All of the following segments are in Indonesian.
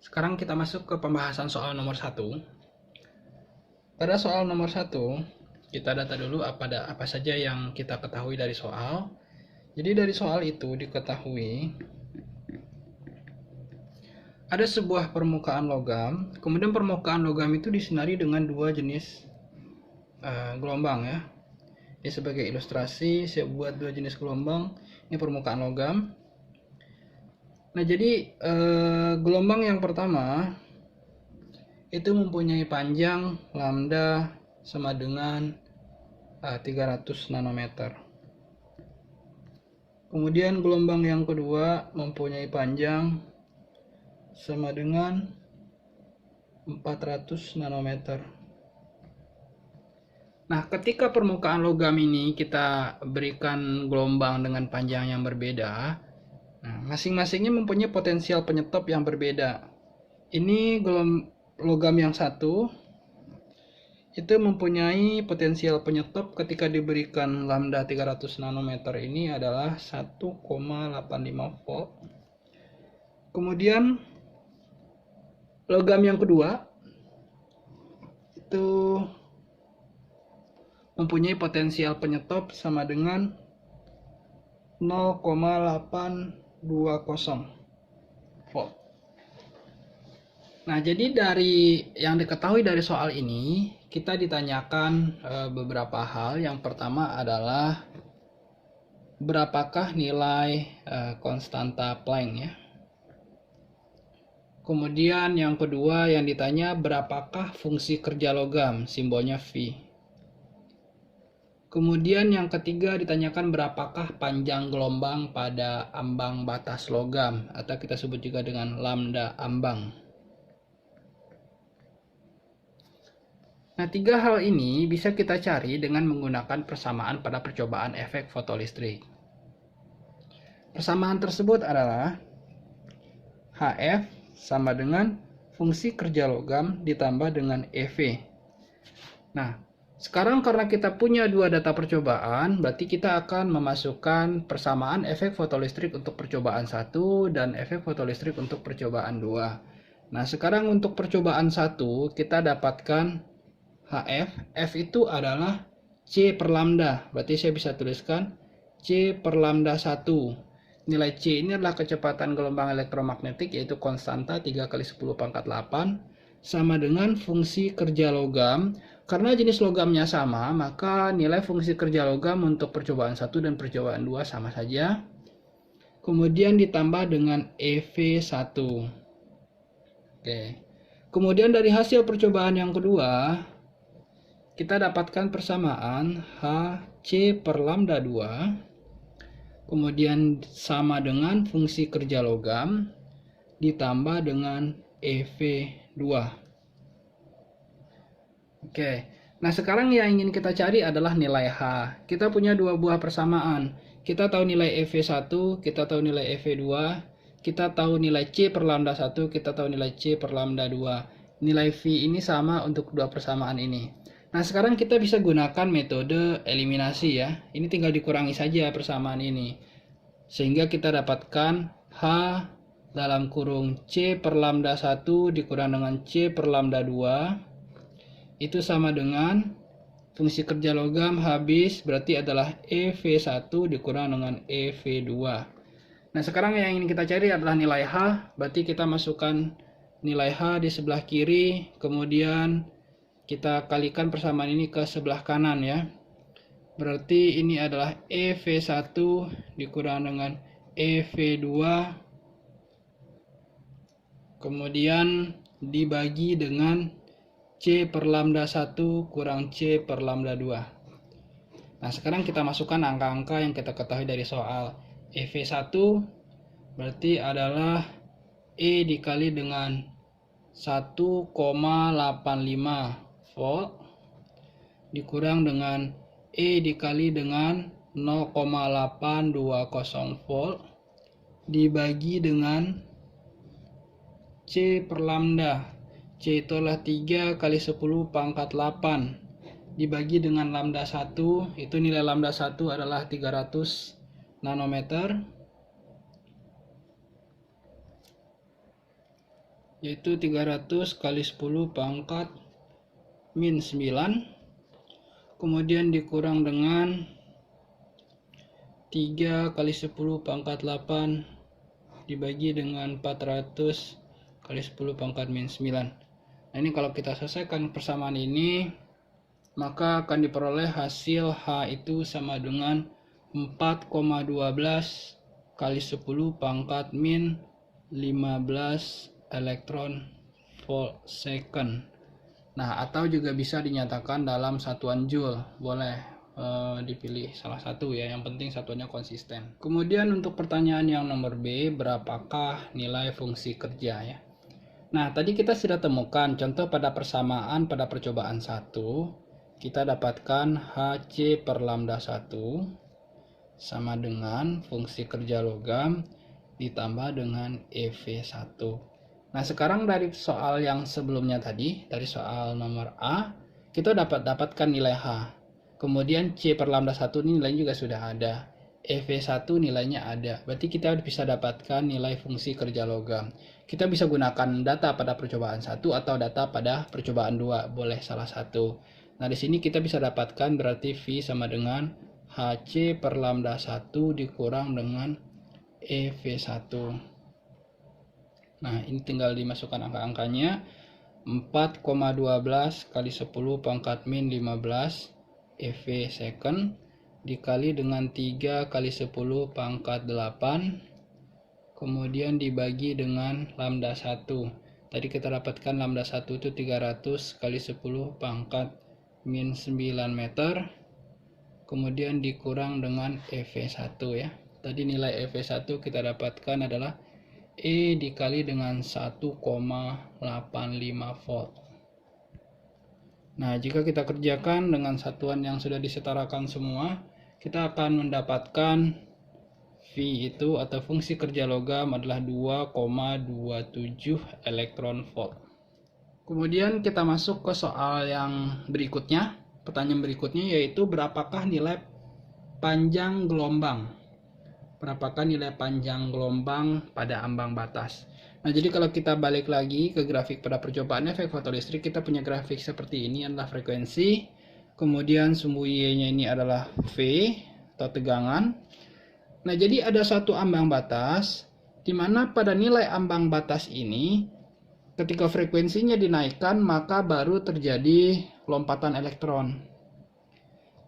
Sekarang kita masuk ke pembahasan soal nomor 1. Pada soal nomor 1, kita data dulu apa saja yang kita ketahui dari soal. Jadi dari soal itu diketahui ada sebuah permukaan logam, kemudian permukaan logam itu disinari dengan dua jenis gelombang ya. Ini sebagai ilustrasi saya buat dua jenis gelombang. Ini permukaan logam. Nah jadi gelombang yang pertama itu mempunyai panjang lambda sama dengan 300 nanometer. Kemudian gelombang yang kedua mempunyai panjang sama dengan 400 nanometer. Nah, ketika permukaan logam ini kita berikan gelombang dengan panjang yang berbeda, nah, masing-masingnya mempunyai potensial penyetop yang berbeda. Ini logam yang satu itu mempunyai potensial penyetop ketika diberikan lambda 300 nanometer ini adalah 1,85 volt. Kemudian logam yang kedua itu mempunyai potensial penyetop sama dengan 0,820 volt. Nah, jadi dari yang diketahui dari soal ini, kita ditanyakan beberapa hal. Yang pertama adalah berapakah nilai konstanta Planck ya. Kemudian yang kedua yang ditanya berapakah fungsi kerja logam, simbolnya V. Kemudian yang ketiga ditanyakan berapakah panjang gelombang pada ambang batas logam, atau kita sebut juga dengan lambda ambang. Nah, tiga hal ini bisa kita cari dengan menggunakan persamaan pada percobaan efek fotolistrik. Persamaan tersebut adalah HF sama dengan fungsi kerja logam ditambah dengan EV. Nah, sekarang karena kita punya dua data percobaan, berarti kita akan memasukkan persamaan efek fotolistrik untuk percobaan 1 dan efek fotolistrik untuk percobaan 2. Nah, sekarang untuk percobaan 1 kita dapatkan HF. F itu adalah C per lambda. Berarti saya bisa tuliskan C per lambda 1. Nilai C ini adalah kecepatan gelombang elektromagnetik, yaitu konstanta 3 kali 10 pangkat 8, sama dengan fungsi kerja logam. Karena jenis logamnya sama, maka nilai fungsi kerja logam untuk percobaan 1 dan percobaan 2 sama saja. Kemudian ditambah dengan EV1. Oke. Kemudian dari hasil percobaan yang kedua, kita dapatkan persamaan HC per lambda 2, kemudian sama dengan fungsi kerja logam, ditambah dengan EV2. Oke, nah sekarang yang ingin kita cari adalah nilai H. Kita punya dua buah persamaan. Kita tahu nilai EV1, kita tahu nilai EV2, kita tahu nilai C per lambda 1, kita tahu nilai C per lambda 2. Nilai V ini sama untuk dua persamaan ini. Nah, sekarang kita bisa gunakan metode eliminasi ya. Ini tinggal dikurangi saja persamaan ini. Sehingga kita dapatkan H dalam kurung C per lambda 1 dikurang dengan C per lambda 2. Itu sama dengan fungsi kerja logam habis berarti adalah EV1 dikurang dengan EV2. Nah, sekarang yang ingin kita cari adalah nilai H. Berarti kita masukkan nilai H di sebelah kiri, kemudian kita kalikan persamaan ini ke sebelah kanan ya. Berarti ini adalah EV1 dikurang dengan EV2. Kemudian dibagi dengan C per lambda 1 kurang C per lambda 2. Nah, sekarang kita masukkan angka-angka yang kita ketahui dari soal. EV1 berarti adalah E dikali dengan 1,85 volt dikurang dengan E dikali dengan 0,820 volt dibagi dengan C per lambda. C itu adalah 3 kali 10 pangkat 8 dibagi dengan lambda 1. Itu nilai lambda 1 adalah 300 nanometer. yaitu 300 kali 10 pangkat min 9, kemudian dikurang dengan 3 kali 10 pangkat 8 dibagi dengan 400 kali 10 pangkat min 9. Nah, ini kalau kita selesaikan persamaan ini, maka akan diperoleh hasil H itu sama dengan 4,12 kali 10 pangkat min 15 elektron volt second. Nah, atau juga bisa dinyatakan dalam satuan joule. Boleh dipilih salah satu ya, yang penting satuannya konsisten. Kemudian untuk pertanyaan yang nomor B, berapakah nilai fungsi kerja ya? Nah, tadi kita sudah temukan contoh pada persamaan pada percobaan 1, kita dapatkan HC per lambda 1 sama dengan fungsi kerja logam ditambah dengan EV1. Nah, sekarang dari soal yang sebelumnya tadi, dari soal nomor A, kita dapatkan nilai H. Kemudian C per lambda 1 ini nilainya juga sudah ada. EV1 nilainya ada. Berarti kita bisa dapatkan nilai fungsi kerja logam. Kita bisa gunakan data pada percobaan 1 atau data pada percobaan 2. Boleh salah satu. Nah, di sini kita bisa dapatkan berarti V sama dengan HC per lambda 1 dikurang dengan EV1. Nah, ini tinggal dimasukkan angka-angkanya. 4,12 kali 10 pangkat min 15 EV second dikali dengan 3 kali 10 pangkat 8 kemudian dibagi dengan lambda 1. Tadi kita dapatkan lambda 1 itu 300 kali 10 pangkat min 9 meter, kemudian dikurang dengan EV1 ya. Tadi nilai EV1 kita dapatkan adalah E dikali dengan 1,85 volt. Nah, jika kita kerjakan dengan satuan yang sudah disetarakan semua, kita akan mendapatkan V itu atau fungsi kerja logam adalah 2,27 elektron volt. Kemudian kita masuk ke soal yang berikutnya. Pertanyaan berikutnya yaitu berapakah nilai panjang gelombang? Berapakah nilai panjang gelombang pada ambang batas? Nah, jadi kalau kita balik lagi ke grafik pada percobaan efek fotolistrik, kita punya grafik seperti ini adalah frekuensi. Kemudian sumbu Y-nya ini adalah V atau tegangan. Nah, jadi ada satu ambang batas di mana pada nilai ambang batas ini ketika frekuensinya dinaikkan maka baru terjadi lompatan elektron.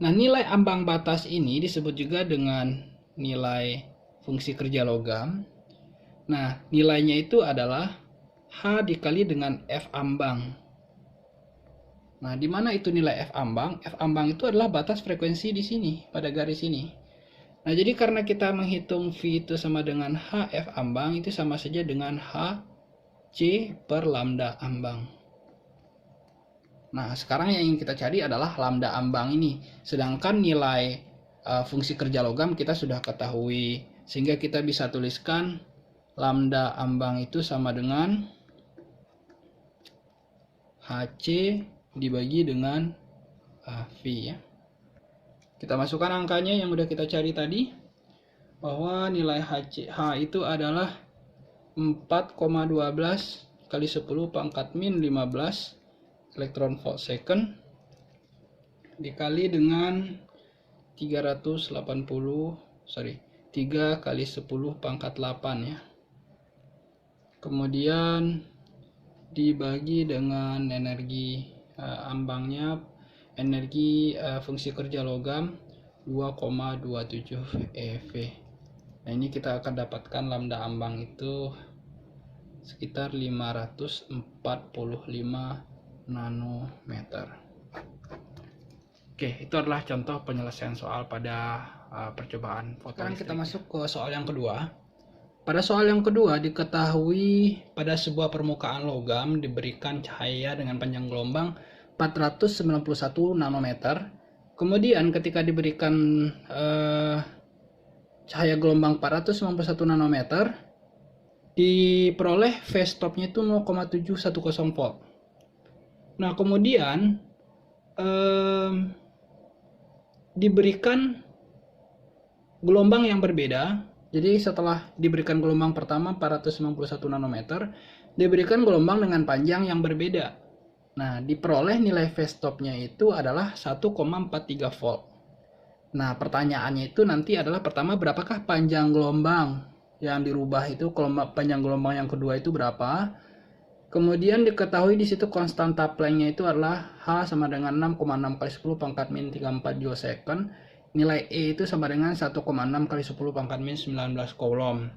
Nah, nilai ambang batas ini disebut juga dengan nilai fungsi kerja logam. Nah, nilainya itu adalah H dikali dengan F ambang. Nah, di mana itu nilai F ambang? F ambang itu adalah batas frekuensi di sini, pada garis ini. Nah, jadi karena kita menghitung V itu sama dengan HF ambang, itu sama saja dengan HC per lambda ambang. Nah, sekarang yang ingin kita cari adalah lambda ambang ini. Sedangkan nilai fungsi kerja logam kita sudah ketahui. Sehingga kita bisa tuliskan lambda ambang itu sama dengan HC dibagi dengan V ya. Kita masukkan angkanya yang udah kita cari tadi, bahwa nilai H itu adalah 4,12 kali 10 pangkat min 15 elektron volt second dikali dengan 3 kali 10 pangkat 8 ya. Kemudian dibagi dengan energi ambangnya, energi fungsi kerja logam 2,27 eV. Nah, ini kita akan dapatkan lambda ambang itu sekitar 545 nanometer. Oke, itu adalah contoh penyelesaian soal pada percobaan fotolistrik. Sekarang kita masuk ke soal yang kedua. Pada soal yang kedua diketahui pada sebuah permukaan logam diberikan cahaya dengan panjang gelombang 491 nanometer. Kemudian ketika diberikan cahaya gelombang 491 nanometer, diperoleh phase stopnya itu 0,710 volt. Nah, kemudian diberikan gelombang yang berbeda. Jadi setelah diberikan gelombang pertama 491 nanometer, diberikan gelombang dengan panjang yang berbeda. Nah, diperoleh nilai V-stopnya itu adalah 1,43 volt. Nah, pertanyaannya itu nanti adalah pertama, berapakah panjang gelombang yang dirubah itu, panjang gelombang yang kedua itu berapa? Kemudian diketahui di situ konstanta Planck-nya itu adalah H sama dengan 6,6 kali 10 pangkat min 34 joule second. Nilai E itu sama dengan 1,6 kali 10 pangkat min 19 coulomb.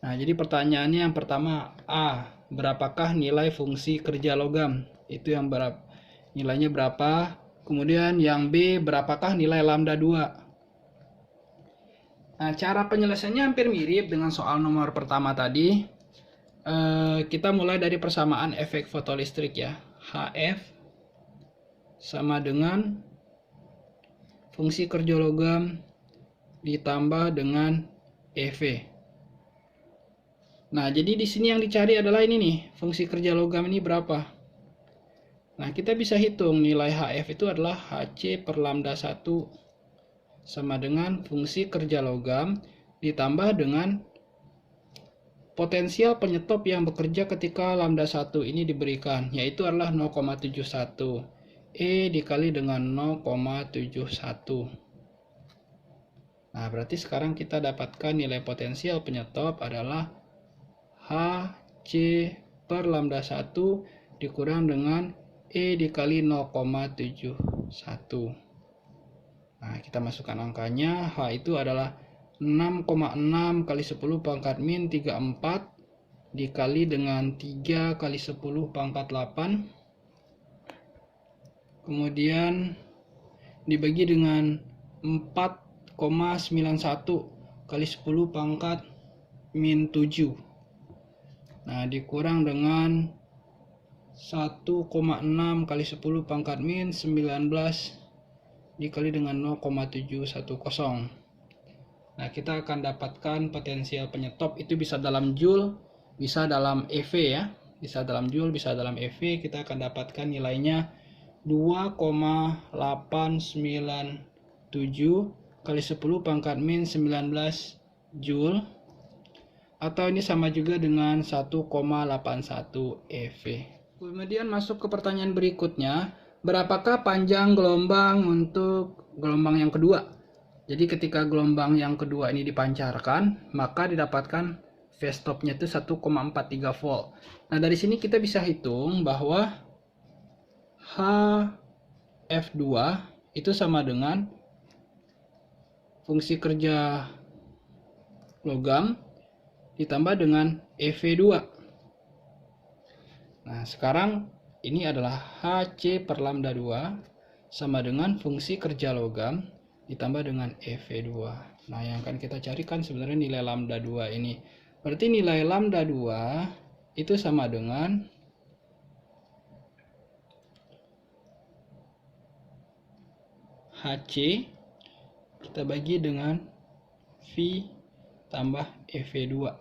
Nah, jadi pertanyaannya yang pertama, A, berapakah nilai fungsi kerja logam? Itu yang nilainya berapa? Kemudian yang B, berapakah nilai lambda 2? Nah, cara penyelesaiannya hampir mirip dengan soal nomor pertama tadi. Kita mulai dari persamaan efek fotolistrik ya. HF sama dengan fungsi kerja logam ditambah dengan EV. Nah, jadi di sini yang dicari adalah ini nih, fungsi kerja logam ini berapa? Nah, kita bisa hitung nilai HF itu adalah HC per lambda 1 sama dengan fungsi kerja logam ditambah dengan potensial penyetop yang bekerja ketika lambda 1 ini diberikan, yaitu adalah 0,71. E dikali dengan 0,71. Nah, berarti sekarang kita dapatkan nilai potensial penyetop adalah HC per lambda 1 dikurang dengan E dikali 0,71. Nah, kita masukkan angkanya. H itu adalah 6,6 kali 10 pangkat min 34 dikali dengan 3 kali 10 pangkat 8. Kemudian dibagi dengan 4,91 kali 10 pangkat min 7. Nah, dikurang dengan 1,6 kali 10 pangkat min 19 dikali dengan 0,710. Nah, kita akan dapatkan potensial penyetop itu bisa dalam joule, bisa dalam EV ya. Bisa dalam joule, bisa dalam EV. Kita akan dapatkan nilainya 2,897 kali 10 pangkat min 19 joule. Atau ini sama juga dengan 1,81 EV. Kemudian masuk ke pertanyaan berikutnya. Berapakah panjang gelombang untuk gelombang yang kedua? Jadi ketika gelombang yang kedua ini dipancarkan, maka didapatkan V-stopnya itu 1,43 volt. Nah, dari sini kita bisa hitung bahwa HF2 itu sama dengan fungsi kerja logam ditambah dengan EV2. Nah, sekarang ini adalah HC per lambda 2 sama dengan fungsi kerja logam ditambah dengan EV2. Nah, yang akan kita carikan sebenarnya nilai lambda 2 ini. Berarti nilai lambda 2 itu sama dengan HC kita bagi dengan V tambah EV2.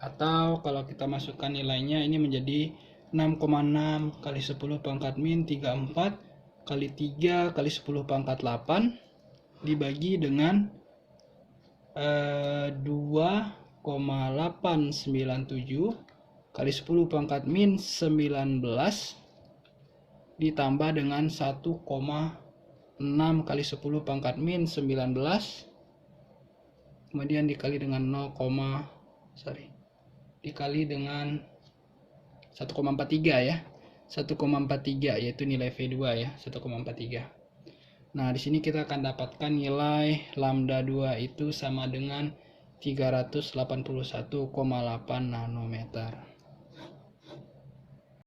Atau kalau kita masukkan nilainya ini menjadi 6,6 kali 10 pangkat min 34 kali 3 kali 10 pangkat 8 dibagi dengan 2,897 kali 10 pangkat min 19 ditambah dengan 1,6 kali 10 pangkat min 19 kemudian dikali dengan dikali dengan 1,43 ya. 1,43 yaitu nilai V2 ya, 1,43. Nah, di sini kita akan dapatkan nilai lambda 2 itu sama dengan 381,8 nanometer.